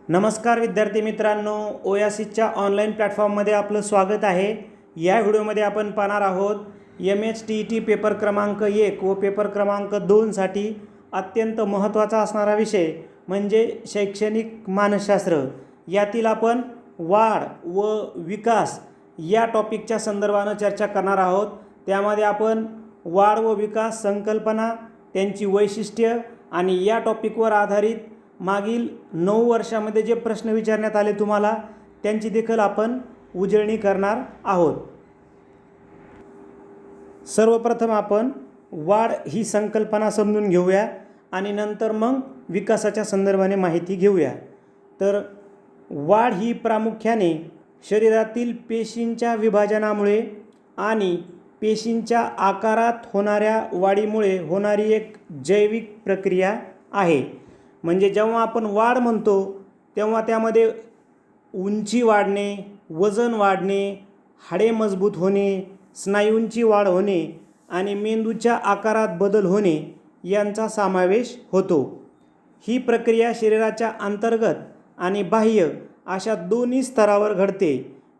नमस्कार विद्यार्थी मित्रांनो, ओयासिसच्या ऑनलाईन प्लॅटफॉर्ममध्ये आपलं स्वागत आहे। या व्हिडिओमध्ये आपण पाहणार आहोत MHTET पेपर क्रमांक 1 व पेपर क्रमांक 2साठी अत्यंत महत्त्वाचा असणारा विषय म्हणजे शैक्षणिक मानसशास्त्र। यातील आपण वाढ व विकास या टॉपिकच्या संदर्भाने चर्चा करणार आहोत। त्यामध्ये आपण वाढ व विकास संकल्पना, त्यांची वैशिष्ट्ये आणि या टॉपिकवर आधारित मागील 9 वर्षामध्ये जे प्रश्न विचारण्यात आले तुम्हाला त्यांची देखील आपण उजळणी करणार आहोत। सर्वप्रथम आपण वाढ ही संकल्पना समजून घेऊया आणि नंतर मग विकासाच्या संदर्भाने माहिती घेऊया। तर वाढ ही प्रामुख्याने शरीरातील पेशींच्या विभाजनामुळे आणि पेशींच्या आकारात होणाऱ्या वाढीमुळे होणारी एक जैविक प्रक्रिया आहे। म्हणजे जेव्हा आपण वाढ म्हणतो तेव्हा त्यामध्ये उंची वाढणे, वजन वाढणे, हाडे मजबूत होणे, स्नायूंची वाढ होणे आणि मेंदूच्या आकारात बदल होणे यांचा समावेश होतो। ही प्रक्रिया शरीराच्या अंतर्गत आणि बाह्य अशा दोन्ही स्तरावर घडते।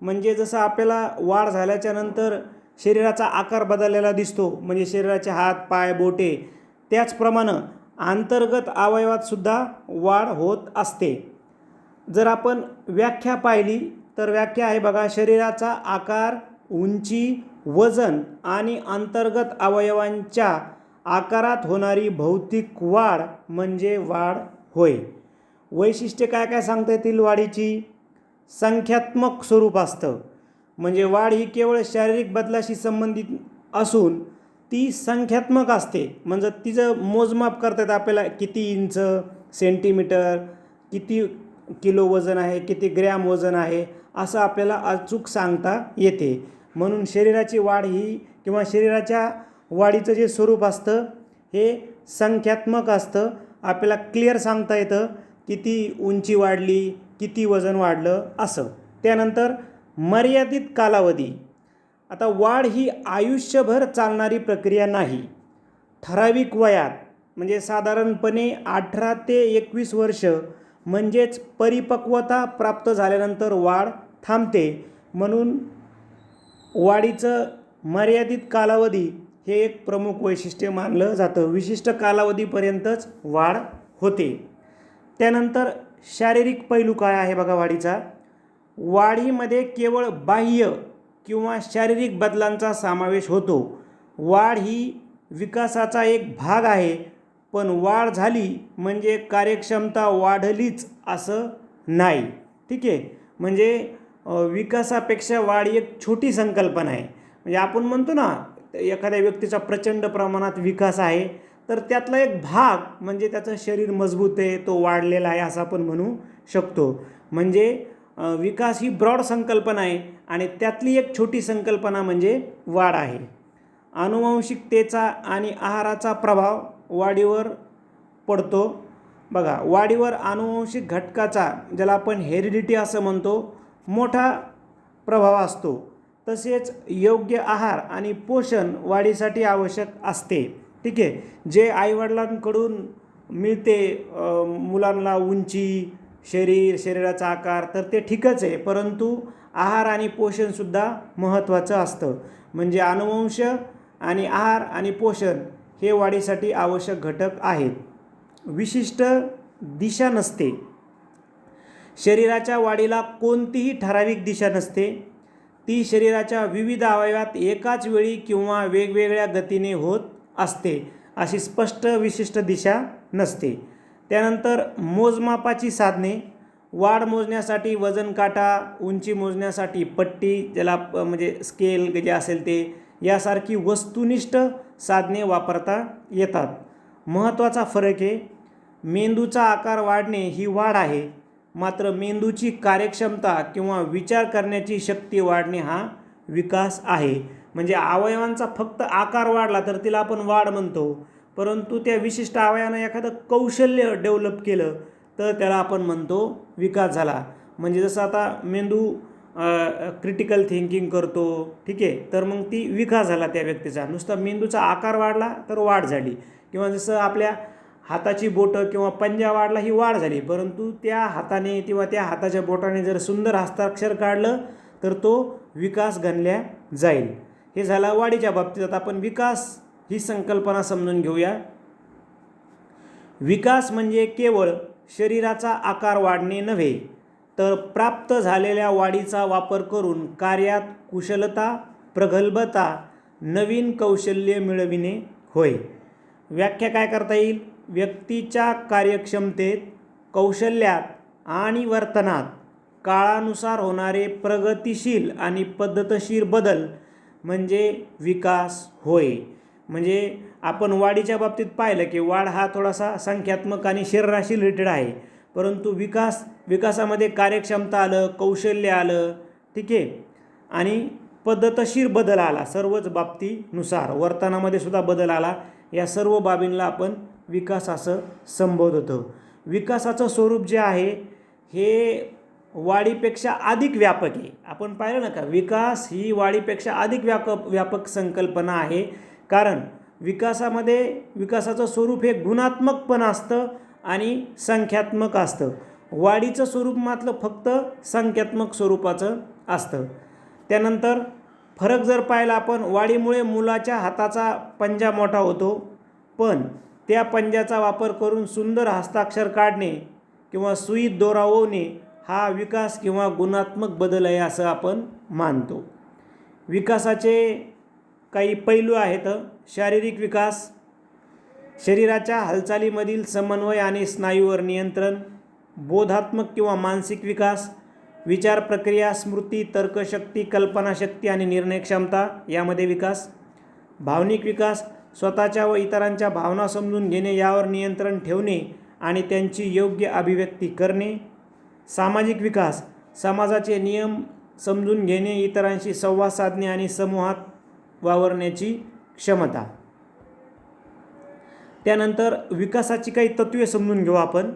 म्हणजे जसं आपल्याला वाढ झाल्याच्या नंतर शरीराचा आकार बदललेला दिसतो, म्हणजे शरीराचे हात, पाय, बोटे, त्याचप्रमाणे अंतर्गत अवयवात सुद्धा वाढ होत असते। जर आपण व्याख्या पाहिली तर व्याख्या आहे बघा, शरीराचा आकार, उंची, वजन आणि अंतर्गत अवयवांच्या आकारात होणारी भौतिक वाढ म्हणजे वाढ होय। वैशिष्ट्ये काय काय सांगता येतील वाढीची? संख्यात्मक स्वरूप असतं, म्हणजे वाढ ही केवळ शारीरिक बदलाशी संबंधित असून ती संख्यात्मक असते। म्हणजे तिचं मोजमाप करतात आपल्याला, किती इंच, सेंटीमीटर, किती किलो वजन आहे, किती ग्रॅम वजन आहे, असं आपल्याला अचूक सांगता येते। म्हणून शरीराची वाढ ही किंवा शरीराच्या वाढीचं जे स्वरूप असतं हे संख्यात्मक असतं। आपल्याला क्लिअर सांगता येतं किती उंची वाढली, किती वजन वाढलं असं। त्यानंतर मर्यादित कालावधी। आता वाढ ही आयुष्यभर चालणारी प्रक्रिया नाही। ठराविक वयात म्हणजे साधारणपणे 18 ते 21 वर्ष म्हणजेच परिपक्वता प्राप्त झाल्यानंतर वाढ थांबते। म्हणून वाढीचं मर्यादित कालावधी हे एक प्रमुख वैशिष्ट्य मानलं जातं। विशिष्ट कालावधीपर्यंतच वाढ होते। त्यानंतर शारीरिक पैलू काय आहे बघा वाढीचा? वाढीमध्ये केवळ बाह्य किंवा शारीरिक बदलांचा समावेश होतो। वाढ ही विकासाचा एक भाग आहे, पण वाढ झाली म्हणजे कार्यक्षमता वाढलीच असं नाही। ठीक आहे, म्हणजे विकासापेक्षा वाढ एक छोटी संकल्पना आहे। म्हणजे आपण म्हणतो ना, एखाद्या व्यक्तीचा प्रचंड प्रमाणात विकास आहे तर त्यातला एक भाग म्हणजे त्याचं शरीर मजबूत आहे, तो वाढलेला आहे असं आपण म्हणू शकतो। म्हणजे विकास ही ब्रॉड संकल्पना आहे आणि त्यातली एक छोटी संकल्पना म्हणजे वाढ आहे। आनुवंशिकतेचा आणि आहाराचा प्रभाव वाढीवर पडतो बघा। वाढीवर आनुवंशिक घटकाचा, ज्याला आपण हेरिडिटी असं म्हणतो, मोठा प्रभाव असतो। तसेच योग्य आहार आणि पोषण वाढीसाठी आवश्यक असते। ठीक आहे, जे आईवडिलांकडून मिळते मुलांना उंची, शरीराचा आकार, तर ते ठीकच आहे, परंतु आहार आणि पोषणसुद्धा महत्त्वाचं असतं। म्हणजे अनुवंश आणि आहार आणि पोषण हे वाढीसाठी आवश्यक घटक आहेत। विशिष्ट दिशा नसते। शरीराच्या वाढीला कोणतीही ठराविक दिशा नसते। ती शरीराच्या विविध अवयवात एकाच वेळी किंवा वेगवेगळ्या गतीने होत असते। अशी स्पष्ट विशिष्ट दिशा नसते। त्यानंतर मोजमापाची साधने। वाढ मोजण्यासाठी वजन काटा, उंची मोजण्यासाठी पट्टी, ज्याला म्हणजे स्केल जे असेल ते, यासारखी वस्तुनिष्ठ साधने वापरता येतात। महत्त्वाचा फरक आहे, मेंदूचा आकार वाढणे ही वाढ आहे, मात्र मेंदूची कार्यक्षमता किंवा विचार करण्याची शक्ती वाढणे हा विकास आहे। म्हणजे अवयवांचा फक्त आकार वाढला तर तिला आपण वाढ म्हणतो, परंतु त्या विशिष्ट अवयवानं एखादं कौशल्य डेव्हलप केलं तर त्याला आपण म्हणतो विकास झाला। म्हणजे जसं आता मेंदू क्रिटिकल थिंकिंग करतो, ठीक आहे, तर मग ती विकास झाला त्या व्यक्तीचा। नुसता मेंदूचा आकार वाढला तर वाढ झाली। किंवा जसं आपल्या हाताची बोटं किंवा पंजा वाढला ही वाढ झाली, परंतु त्या हाताने किंवा त्या हाताच्या बोटाने जर सुंदर हस्ताक्षर काढलं तर तो विकास गणल्या जाईल. हे झालं वाढीच्या बाबतीत. आता आपण विकास ही संकल्पना समजून घेऊया. विकास म्हणजे केवळ शरीराचा आकार वाढणे नव्हे, तर प्राप्त झालेल्या वाढीचा वापर करून कार्यात कुशलता, प्रगल्भता, नवीन कौशल्य मिळविणे होय. व्याख्या काय करता येईल? व्यक्तीच्या कार्यक्षमतेत, कौशल्यात आणि वर्तनात काळानुसार होणारे प्रगतिशील आणि पद्धतशीर बदल म्हणजे विकास होय. म्हणजे आपण वाढीच्या बाबतीत पाहिलं की वाढ हा थोडासा संख्यात्मक आणि शरीराशी रिलेटेड आहे, परंतु विकासामध्ये कार्यक्षमता आलं, कौशल्य आलं, ठीक आहे, आणि पद्धतशीर बदल आला. सर्वच बाबतीनुसार वर्तनामध्ये सुद्धा बदल आला. या सर्व बाबींना आपण विकास असं संबोधतो. विकासाचं स्वरूप जे आहे हे वाढीपेक्षा अधिक व्यापक आहे. आपण पाहिलं ना का, विकास ही वाढीपेक्षा अधिक व्यापक संकल्पना आहे. कारण विकासाचं स्वरूप हे गुणात्मक पण असतं आणि संख्यात्मक असतं. वाढीचं स्वरूप मात्र फक्त संख्यात्मक स्वरूपाचं असतं. त्यानंतर फरक जर पाहिला आपण, वाढीमुळे मुलाच्या हाताचा पंजा मोठा होतो, पण त्या पंजाचा वापर करून सुंदर हस्ताक्षर काढणे किंवा सुईत दोरा ओवणे हा विकास किंवा गुणात्मक बदल आहे असं आपण मानतो. विकासाचे काही पैलू आहेत. शारीरिक विकास, शरीराच्या हालचालीमधील समन्वय आणि स्नायूवर नियंत्रण. बोधात्मक किंवा मानसिक विकास, विचार प्रक्रिया, स्मृती, तर्कशक्ती, कल्पनाशक्ती आणि निर्णय क्षमता यामध्ये विकास. भावनिक विकास, स्वतःच्या व इतरांच्या भावना समजून घेणे, यावर नियंत्रण ठेवणे आणि त्यांची योग्य अभिव्यक्ती करणे. सामाजिक विकास, समाजाचे नियम समजून घेणे, इतरांशी संवाद साधणे आणि समूहात वावरण्याची क्षमता. त्यानंतर विकासाची काही तत्त्वे समजून घेऊ आपण.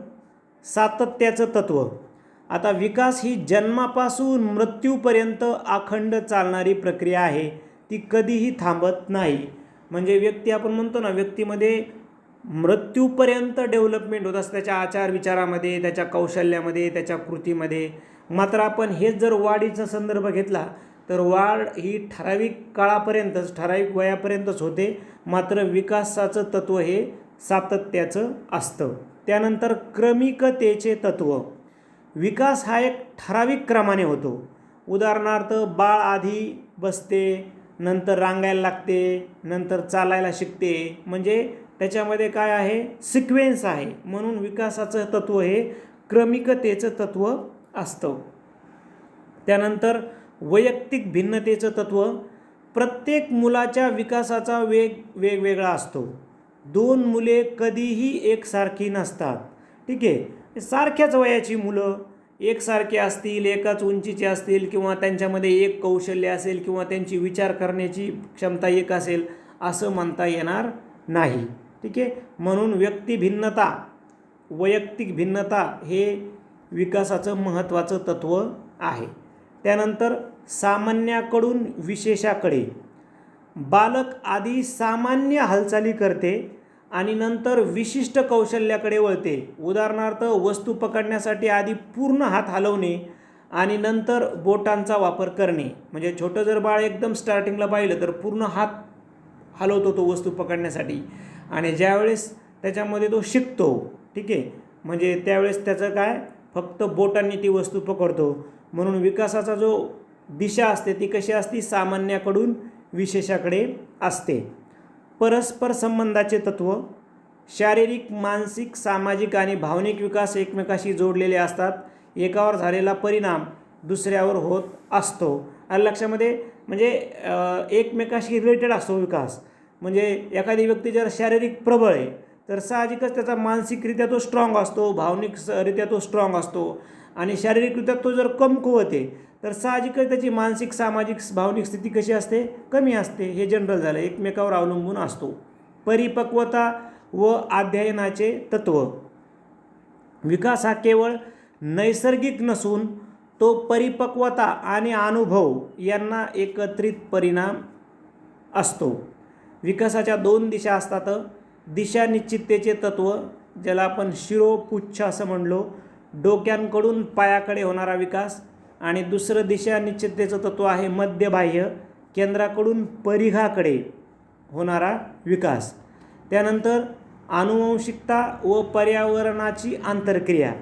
सातत्याचं तत्त्व. आता विकास ही जन्मापासून मृत्यूपर्यंत अखंड चालणारी प्रक्रिया आहे. ती कधीही थांबत नाही. म्हणजे व्यक्ती, आपण म्हणतो ना, व्यक्तीमध्ये मृत्यूपर्यंत डेव्हलपमेंट होत असते, त्याच्या आचार विचारामध्ये, त्याच्या कौशल्यामध्ये, त्याच्या कृतीमध्ये. मात्र आपण हेच जर वाढीचा संदर्भ घेतला तर वाढ ही ठराविक काळापर्यंतच, ठराविक वयापर्यंतच होते. मात्र विकासाचं तत्त्व हे सातत्याचं असतं. त्यानंतर क्रमिकतेचे तत्त्व. विकास हा एक ठराविक क्रमाने होतो. उदाहरणार्थ, बाळ आधी बसते, नंतर रांगायला लागते, नंतर चालायला शिकते. म्हणजे त्याच्यामध्ये काय आहे? सिक्वेन्स आहे. म्हणून विकासाचं तत्त्व हे क्रमिकतेचं तत्त्व असतं. त्यानंतर वैयक्तिक भिन्नतेचं तत्त्व. प्रत्येक मुलाच्या विकासाचा वेग वेगवेगळा असतो. दोन मुले कधीही एकसारखी नसतात. ठीक आहे, सारख्याच वयाची मुलं एकसारखे असतील, एकाच उंचीचे असतील, किंवा त्यांच्यामध्ये एक कौशल्य असेल, किंवा त्यांची विचार करण्याची क्षमता एक असेल, असं म्हणता येणार नाही. ठीक आहे, म्हणून व्यक्तिभिन्नता, वैयक्तिक भिन्नता हे विकासाचं महत्त्वाचं तत्त्व आहे. त्यानंतर सामान्याकडून विशेषाकडे. बालक आधी सामान्य हालचाली करते आणि नंतर विशिष्ट कौशल्याकडे वळते. उदाहरणार्थ, वस्तू पकडण्यासाठी आधी पूर्ण हात हलवणे आणि नंतर बोटांचा वापर करणे. म्हणजे छोटं जर बाळ एकदम स्टार्टिंगला पाहिलं तर पूर्ण हात हलवतो तो वस्तू पकडण्यासाठी, आणि ज्यावेळेस त्याच्यामध्ये तो शिकतो, ठीक आहे, म्हणजे त्यावेळेस त्याचं काय, फक्त बोटांनी ती वस्तू पकडतो. म्हणून विकासाचा जो दिशा असते ती कशी असते? सामान्याकडून विशेषाकडे असते. परस्पर संबंधाचे तत्त्व. शारीरिक, मानसिक, सामाजिक आणि भावनिक विकास एकमेकाशी जोडलेले असतात. एकावर झालेला परिणाम दुसऱ्यावर होत असतो. आलं लक्षामध्ये? म्हणजे एकमेकाशी रिलेटेड असतो विकास. म्हणजे एखादी व्यक्ती जर शारीरिक प्रबळ आहे तर साहजिकच त्याचा मानसिकरित्या तो स्ट्रॉंग असतो, भावनिकरित्या तो स्ट्रॉंग असतो. आणि शारीरिकरित्या तो जर कमकुवत आहे तर साहजिकच त्याची मानसिक, सामाजिक, भावनिक स्थिती कशी असते? कमी असते. हे जनरल झालं, एकमेकावर अवलंबून असतो. परिपक्वता व अध्ययनाचे तत्त्व. विकास हा केवळ नैसर्गिक नसून तो परिपक्वता आणि अनुभव यांना एकत्रित परिणाम असतो. विकासाच्या दोन दिशा असतात. दिशानिश्चिततेचे तत्त्व. ज्याला आपण शिरोपुच्छ असं म्हणलो, डोक्यांकडून पायाकडे होणारा विकास. आणि दुसरं दिशा निश्चिततेचं तत्व आहे मध्यबाह्य, केंद्राकडून परिघाकडे होणारा विकास. त्यानंतर आनुवंशिकता व पर्यावरणाची आंतरक्रिया.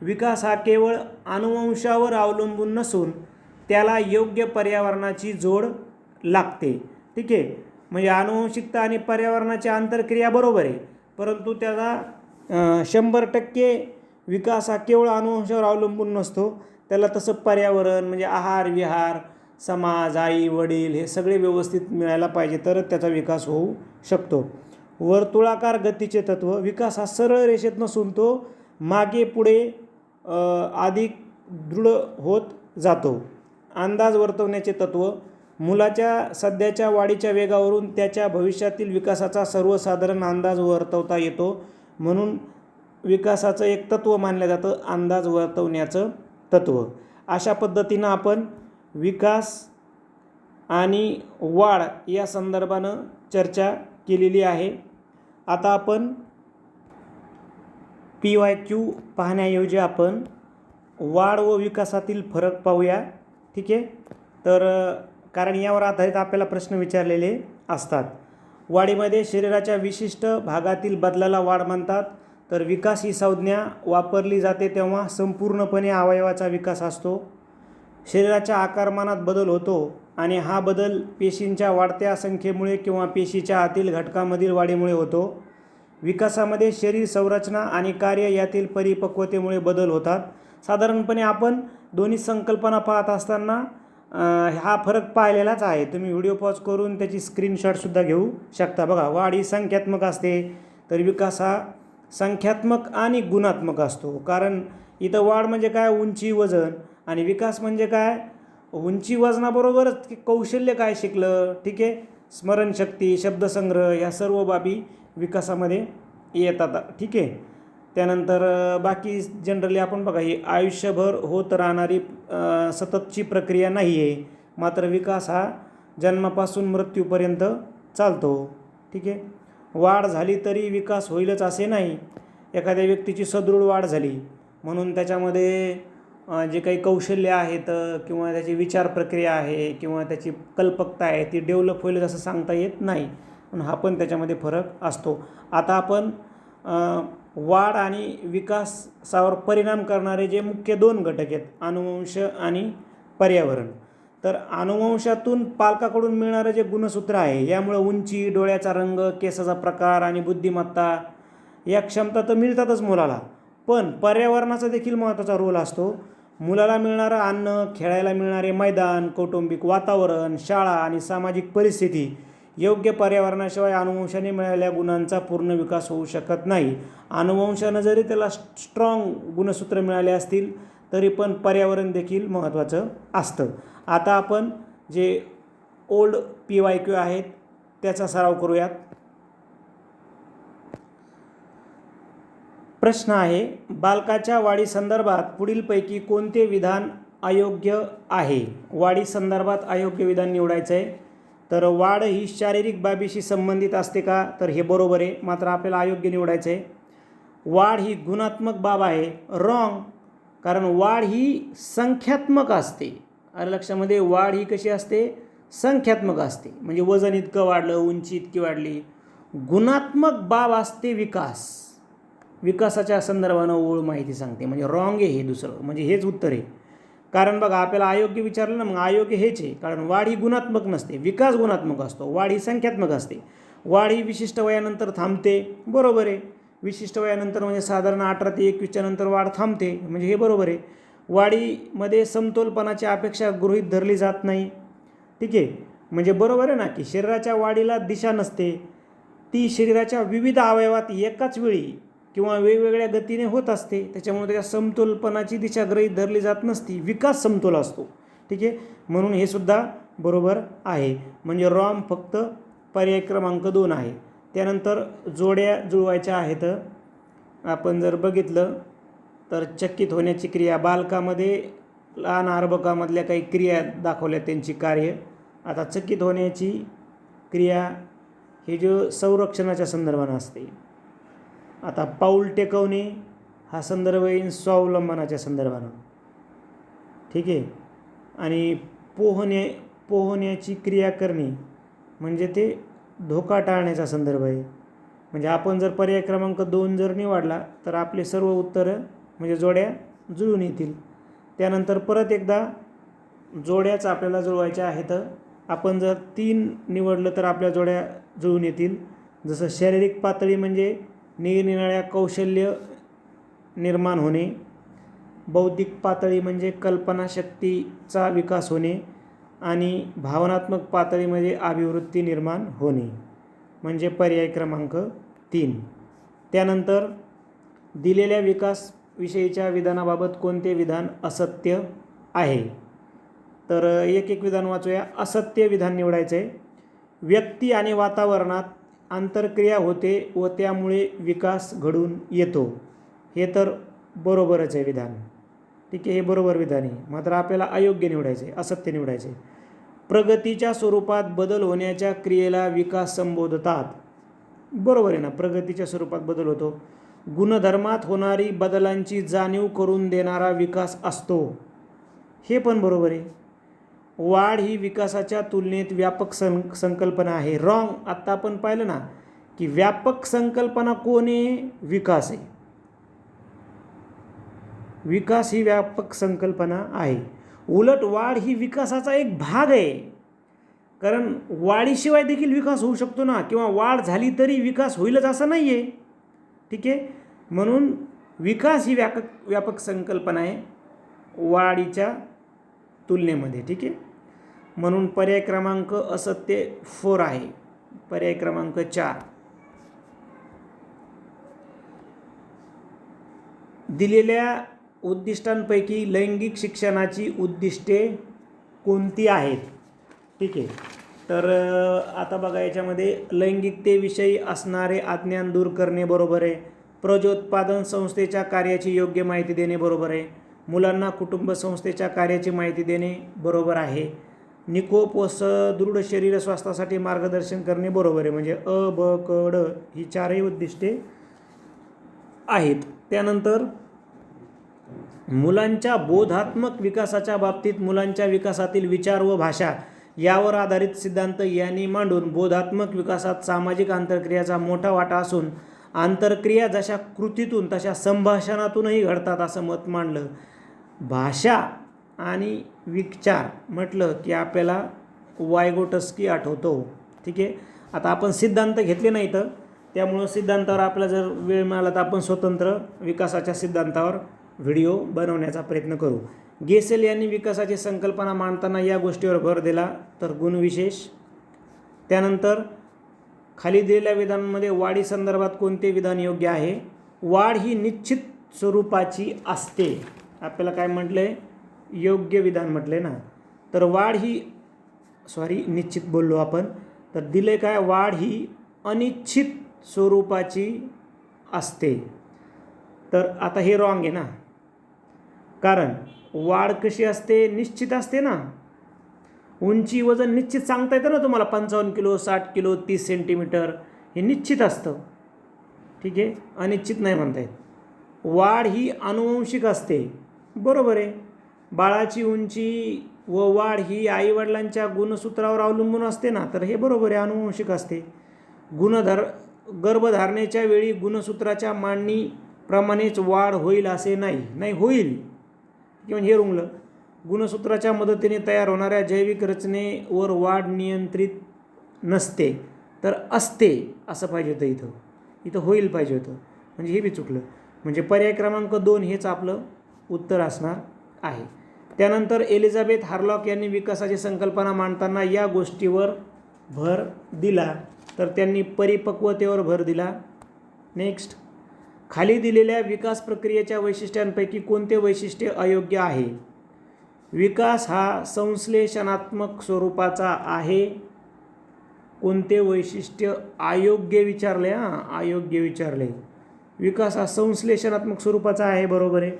विकास हा केवळ अनुवंशावर अवलंबून नसून त्याला योग्य पर्यावरणाची जोड लागते. ठीक आहे, म्हणजे आनुवंशिकता आणि पर्यावरणाची आंतरक्रिया बरोबर आहे, परंतु त्याला 100% विकास हा केवळ अनुवंशावर अवलंबून नसतो. त्याला तसं पर्यावरण म्हणजे आहार विहार, समाज, आई वडील हे सगळे व्यवस्थित मिळायला पाहिजे तरच त्याचा विकास होऊ शकतो. वर्तुळाकार गतीचे तत्व. विकास हा सरळ रेषेत नसून तो मागे पुढे अधिक दृढ होत जातो. अंदाज वर्तवण्याचे तत्व. मुलाच्या सध्याच्या वाढीच्या वेगावरून त्याच्या भविष्यातील विकासाचा सर्वसाधारण अंदाज वर्तवता येतो, म्हणून विकासाचं एक तत्व मानलं जातं अंदाज वर्तवण्याचं तत्व. अशा पद्धतीनं आपण विकास आणि वाढ या संदर्भानं चर्चा केलेली आहे. आता आपण PYQ पाहण्याऐवजी आपण वाढ व विकासातील फरक पाहूया. ठीक आहे, तर कारण यावर आधारित आपल्याला प्रश्न विचारलेले असतात. वाढीमध्ये शरीराच्या विशिष्ट भागातील बदलाला वाढ म्हणतात. तर विकास ही संज्ञा वापरली जाते तेव्हा संपूर्णपणे अवयवाचा विकास असतो. शरीराच्या आकारमानात बदल होतो आणि हा बदल पेशींच्या वाढत्या संख्येमुळे किंवा पेशीच्या आतील घटकामधील वाढीमुळे होतो. विकासामध्ये शरीर संरचना आणि कार्य यातील परिपक्वतेमुळे बदल होतात. साधारणपणे आपण दोन्ही संकल्पना पाहत असताना हा फरक पाहिलेलाच आहे. तुम्ही व्हिडिओ पॉज करून त्याची स्क्रीनशॉटसुद्धा घेऊ शकता. बघा, वाढ ही संख्यात्मक असते तर विकास हा संख्यात्मक आणि गुणात्मक असतो. कारण इथं वाढ म्हणजे काय, उंची वजन, आणि विकास म्हणजे काय, उंची वजनाबरोबरच कौशल्य काय शिकलं. ठीक आहे, स्मरणशक्ती, शब्दसंग्रह या सर्व बाबी विकासामध्ये येतात. ठीक आहे, त्यानंतर बाकी जनरली आपण बघा ही आयुष्यभर होत राहणारी सततची प्रक्रिया नाही आहे, मात्र विकास हा जन्मापासून मृत्यूपर्यंत चालतो. ठीक आहे, वाढ झाली तरी विकास होईलच असे नाही. एखाद्या व्यक्तीची सदृढ वाढ झाली म्हणून त्याच्यामध्ये जे काही कौशल्य आहेत किंवा त्याची विचार प्रक्रिया आहे किंवा त्याची कल्पकता आहे ती डेव्हलप होईल असं सांगता येत नाही, पण हा पण त्याच्यामध्ये फरक असतो. आता आपण वाढ आणि विकासावर परिणाम करणारे जे मुख्य 2 घटक आहेत, अनुवंश आणि पर्यावरण. तर अनुवंशातून पालकाकडून मिळणारं जे गुणसूत्र आहे यामुळे उंची, डोळ्याचा रंग, केसाचा प्रकार आणि बुद्धिमत्ता या क्षमता तर मिळतातच मुलाला, पण पर्यावरणाचा देखील महत्त्वाचा रोल असतो. मुलाला मिळणारं अन्न, खेळायला मिळणारे मैदान, कौटुंबिक वातावरण, शाळा आणि सामाजिक परिस्थिती योग्य पर्यावरणाशिवाय अनुवंशाने मिळालेल्या गुणांचा पूर्ण विकास होऊ शकत नाही. अनुवंशानं जरी त्याला स्ट्रॉंग गुणसूत्र मिळाले असतील तरी पण पर्यावरण देखील महत्त्वाचं असतं. आता आपण जे ओल्ड PYQ आहेत त्याचा सराव करूयात. प्रश्न आहे, बालकाच्या वाढीसंदर्भात पुढीलपैकी कोणते विधान अयोग्य आहे. वाढी संदर्भात अयोग्य विधान निवडायचं आहे. तर वाढ ही शारीरिक बाबीशी संबंधित असते का, तर हे बरोबर आहे, मात्र आपल्याला अयोग्य निवडायचं आहे. वाढ ही गुणात्मक बाब आहे, रॉंग, कारण वाढ ही संख्यात्मक असते. आलं लक्षामध्ये, वाढ ही कशी असते, संख्यात्मक असते, म्हणजे वजन इतकं वाढलं, उंची इतकी वाढली. गुणात्मक बाब असते विकास, विकासाच्या संदर्भानं ओळ माहिती सांगते, म्हणजे रॉंग आहे हे दुसरं, म्हणजे हेच उत्तर आहे. कारण बघा आपल्याला अयोग्य विचारलं ना, मग अयोग्य हेच आहे, कारण वाढ ही गुणात्मक नसते, विकास गुणात्मक असतो, वाढ ही संख्यात्मक असते. वाढ ही विशिष्ट वयानंतर थांबते, बरोबर आहे, विशिष्ट वयानंतर म्हणजे साधारण 18 ते 21च्या नंतर वाढ थांबते, म्हणजे हे बरोबर आहे. वाढीमध्ये समतोलपणाची अपेक्षा गृहीत धरली जात नाही. ठीक आहे, म्हणजे बरोबर आहे ना की शरीराच्या वाढीला दिशा नसते, ती शरीराच्या विविध अवयवात एकाच वेळी किंवा वेगवेगळ्या गतीने होत असते, त्याच्यामुळे त्याच्या समतोलपणाची दिशा गृहीत धरली जात नसती, विकास समतोल असतो. ठीक आहे, म्हणून हे सुद्धा बरोबर आहे, म्हणजे रॉंग फक्त पर्याय क्रमांक 2 आहे. त्यानंतर जोड्या जुळवायच्या आहेत. आपण जर बघितलं तर चकित होण्याची क्रिया, बालकामध्ये लहान अर्भकामधल्या काही क्रिया दाखवल्या त्यांची कार्य. आता चकित होण्याची क्रिया हे जो संरक्षणाच्या संदर्भानं असते, आता पाऊल टेकवणे हा संदर्भ येईल स्वावलंबनाच्या संदर्भानं, ठीक आहे. आणि पोहण्याची क्रिया करणे म्हणजे ते धोका टाळण्याचा संदर्भ आहे. म्हणजे आपण जर पर्याय क्रमांक 2 जर निवडला तर आपले सर्व उत्तरं म्हणजे जोड्या जुळून येतील. त्यानंतर परत एकदा जोड्याच आपल्याला जुळवायच्या आहेत. आपण जर 3 निवडलं तर आपल्या जोड्या जुळून येतील. जसं शारीरिक पातळी म्हणजे निरनिराळ्या कौशल्य निर्माण होणे, बौद्धिक पातळी म्हणजे कल्पनाशक्तीचा विकास होणे आणि भावनात्मक पातळी म्हणजे अभिवृत्ती निर्माण होणे, म्हणजे पर्याय क्रमांक 3. त्यानंतर दिलेल्या विकासविषयीच्या विधानाबाबत कोणते विधान असत्य आहे? तर एक एक विधान वाचूया. असत्य विधान निवडायचं आहे. व्यक्ती आणि वातावरणात आंतरक्रिया होते व त्यामुळे विकास घडून येतो. हे तर बरोबरच आहे विधान, ठीक आहे, हे बरोबर विधान आहे. मात्र आपल्याला अयोग्य निवडायचे आहे, असत्य निवडायचे. प्रगतीच्या स्वरूपात बदल होण्याच्या क्रियेला विकास संबोधतात. बरोबर आहे ना, प्रगतीच्या स्वरूपात बदल होतो. गुणधर्मात होणारी बदलांची जाणीव करून देणारा विकास असतो. हे पण बरोबर आहे. वाढ ही विकासाच्या तुलनेत व्यापक संकल्पना आहे. रॉंग. आत्ता आपण पाहिलं ना की व्यापक संकल्पना कोण आहे? विकास आहे. विकास ही व्यापक संकल्पना आहे. उलट वाढ ही विकासाचा एक भाग आहे. कारण वाढीशिवाय देखील विकास होऊ शकतो ना, किंवा वाढ झाली तरी विकास होईलच असं नाही आहे, ठीक आहे. म्हणून विकास ही व्यापक संकल्पना आहे वाढीच्या तुलनेमध्ये, ठीक आहे. म्हणून पर्याय क्रमांक असत्य 4 आहे. पर्याय क्रमांक 4. दिलेल्या उद्दिष्टांपैकी लैंगिक शिक्षणाची उद्दिष्टे कोणती आहेत? ठीक आहे. तर आता बघा, याच्यामध्ये लैंगिकतेविषयी असणारे अज्ञान दूर करणे बरोबर आहे. प्रजोत्पादन संस्थेच्या कार्याची योग्य माहिती देणे बरोबर आहे. मुलांना कुटुंब संस्थेच्या कार्याची माहिती देणे बरोबर आहे. निकोप व सदृढ शरीर स्वास्थ्यासाठी मार्गदर्शन करणे बरोबर आहे. म्हणजे अ, ब, क, ड ही 4ही उद्दिष्टे आहेत. त्यानंतर मुलांच्या बोधात्मक विकासाच्या बाबतीत मुलांच्या विकासातील विचार व भाषा यावर आधारित सिद्धांत यांनी मांडून बोधात्मक विकासात सामाजिक आंतरक्रियाचा मोठा वाटा असून आंतरक्रिया जशा कृतीतून तशा संभाषणातूनही घडतात असं मत मांडलं. भाषा आणि विचार म्हटलं की आपल्याला वायगोटस्की आठवतो, ठीक आहे. आता आपण सिद्धांत घेतले नाही तर त्यामुळं सिद्धांतावर आपल्याला जर वेळ मिळाला तर आपण स्वतंत्र विकासाच्या सिद्धांतावर व्हिडिओ बनवण्याचा प्रयत्न करू. गेसेल यांनी विकासाची संकल्पना मांडताना या गोष्टीवर भर दिला तर गुणविशेष. त्यानंतर खाली दिलेल्या विधानांमध्ये वाढी संदर्भात कोणते विधान योग्य आहे? वाढ ही निश्चित स्वरूपाची असते. आपल्याला काय म्हटलं आहे? योग्य विधान म्हटले ना. तर वाढ ही निश्चित बोललो आपण. तर दिले काय? वाढ ही अनिश्चित स्वरूपाची असते. तर आता हे रॉंग आहे ना, कारण वाढ कशी असते? निश्चित असते ना. उंची वजन निश्चित सांगता येतं ना तुम्हाला, 55 किलो, 60 किलो, 30 सेंटीमीटर, हे निश्चित असतं, ठीक आहे. अनिश्चित नाही म्हणता येत. वाढ ही आनुवंशिक असते. बरोबर आहे. बाळाची उंची व वाढ ही आईवडिलांच्या गुणसूत्रावर अवलंबून असते ना, तर हे बरोबर आहे, आनुवंशिक असते. गर्भधारणेच्या वेळी गुणसूत्राच्या मांडणीप्रमाणेच वाढ होईल असे नाही होईल, किंवा हे रुंगलं. गुणसूत्राच्या मदतीने तयार होणाऱ्या जैविक रचनेवर वाढ नियंत्रित नसते, तर असते असं पाहिजे होतं. इथं होईल पाहिजे होतं, म्हणजे हे बी चुकलं. म्हणजे पर्याय क्रमांक 2 हेच आपलं उत्तर असणार आहे. त्यानंतर एलिझाबेथ हार्लॉक यांनी विकासाची संकल्पना मांडताना या गोष्टीवर भर दिला, तर त्यांनी परिपक्वतेवर भर दिला. नेक्स्ट, खाली दिलेल्या विकास प्रक्रियेच्या वैशिष्ट्यांपैकी कोणते वैशिष्ट्य अयोग्य आहे? विकास हा संश्लेषणात्मक स्वरूपाचा आहे. कोणते वैशिष्ट्य अयोग्य विचारले? अयोग्य विचारले. विकास हा संश्लेषणात्मक स्वरूपाचा आहे, बरोबर आहे.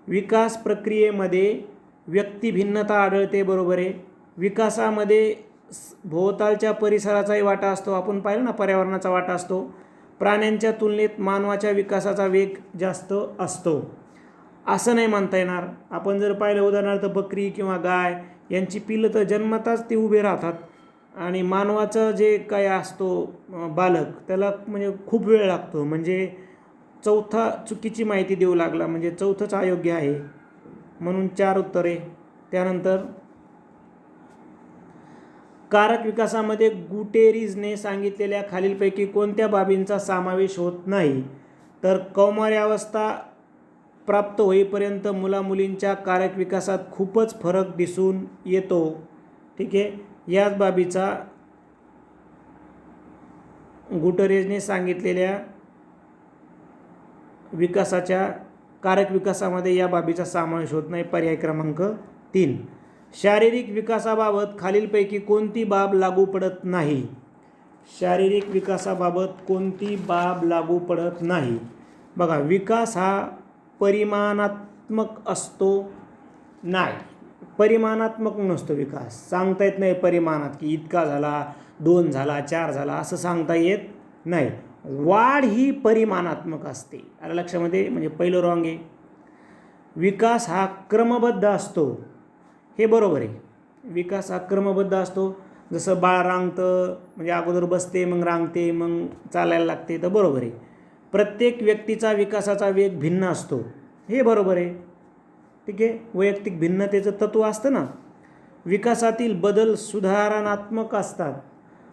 विकास प्रक्रियेमध्ये व्यक्तिभिन्नता आढळते, बरोबर आहे. विकासामध्ये भोवतालच्या परिसराचाही वाटा असतो, आपण पाहिलं ना, पर्यावरणाचा वाटा असतो. प्राण्यांच्या तुलनेत मानवाच्या विकासाचा वेग जास्त असतो असं नाही म्हणता येणार. आपण जर पाहिलं उदाहरणार्थ बकरी किंवा गाय यांची पिल्लं तर जन्मताच ते उभे राहतात आणि मानवाचं जे काय असतो बालक त्याला म्हणजे खूप वेळ लागतो. म्हणजे चौथा चुकीची माहिती देऊ लागला, म्हणजे चौथंच अयोग्य आहे. म्हणून 4 उत्तरे. त्यानंतर कारक विकासामध्ये गुटेरीजने सांगितलेल्या खालीलपैकी कोणत्या बाबींचा समावेश होत नाही? तर कौमार्यावस्था प्राप्त होईपर्यंत मुलामुलींच्या कारक विकासात खूपच फरक दिसून येतो. ठीक आहे, याच बाबीचा गुटेरेजने सांगितलेल्या विकासाच्या कारक विकासामध्ये या बाबीचा समावेश होत नाही. पर्याय क्रमांक 3. शारीरिक विकासाबाबत खालीलपैकी कोणती बाब लागू पडत नाही? शारीरिक विकासाबाबत कोणती बाब लागू पडत नाही? बघा, विकास हा परिमाणात्मक असतो नाही. परिमाणात्मक नसतो विकास. सांगता येत नाही परिमाणात की इतका झाला, 2 झाला, 4 झाला असं सांगता येत नाही. वाढ ही परिमाणात्मक असते. आलं लक्षामध्ये? म्हणजे पहिलं रॉंग आहे. विकास हा क्रमबद्ध असतो, हे बरोबर आहे. विकास हा क्रमबद्ध असतो. जसं बाळ रांगतं म्हणजे अगोदर बसते, मग रांगते, मग चालायला लागते, तर बरोबर आहे. प्रत्येक व्यक्तीचा विकासाचा वेग भिन्न असतो, हे बरोबर आहे. ठीक आहे, वैयक्तिक भिन्नतेचं तत्त्व असतं ना. विकासातील बदल सुधारणात्मक असतात,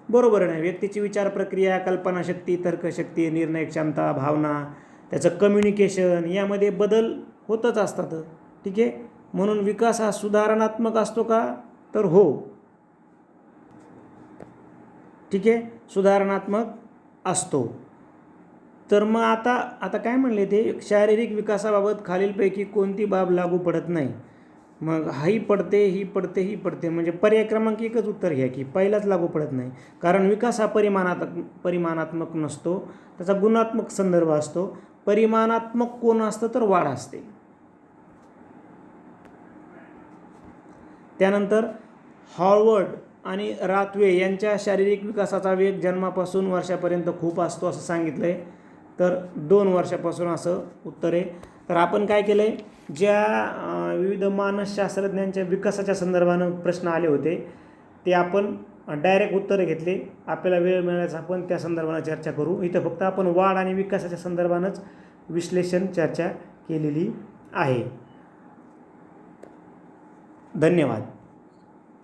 बरोबर नाही. व्यक्तीची विचार प्रक्रिया, कल्पनाशक्ती, तर्कशक्ती, निर्णय क्षमता, भावना, त्याचं कम्युनिकेशन यामध्ये बदल होतच असतात. ठीक आहे, म्हणून विकास हा सुधारणात्मक असतो का? तर हो. ठीक आहे, सुधारणात्मक असतो. तर मग आता काय म्हणले ते, शारीरिक विकासाबाबत खालीलपैकी कोणती बाब लागू पडत नाही? मग ही पडते, ही पडते, ही पडते. म्हणजे पर्याय क्रमांक 1च उत्तर घ्या की पहिलाच लागू पडत नाही. कारण विकास हा परिमाणात्मक नसतो, त्याचा गुणात्मक संदर्भ असतो. परिमाणात्मक कोण असतं? तर वाढ असते. त्यानंतर हॉवर्ड आणि राथवे यांच्या शारीरिक विकासाचा वेग जन्मापासून वर्षापर्यंत खूप असतो असं सांगितलं आहे. तर 2 वर्षापासून असं उत्तर आहे. तर आपण काय केलं आहे, ज्या विविध मानसशास्त्रज्ञांच्या विकासाच्या संदर्भानं प्रश्न आले होते ते आपण डायरेक्ट उत्तरं घेतले. आपल्याला वेळ मिळाल्यास आपण त्या संदर्भानं चर्चा करू. इथं फक्त आपण वाढ आणि विकासाच्या संदर्भानंच विश्लेषण चर्चा केलेली आहे. धन्यवाद.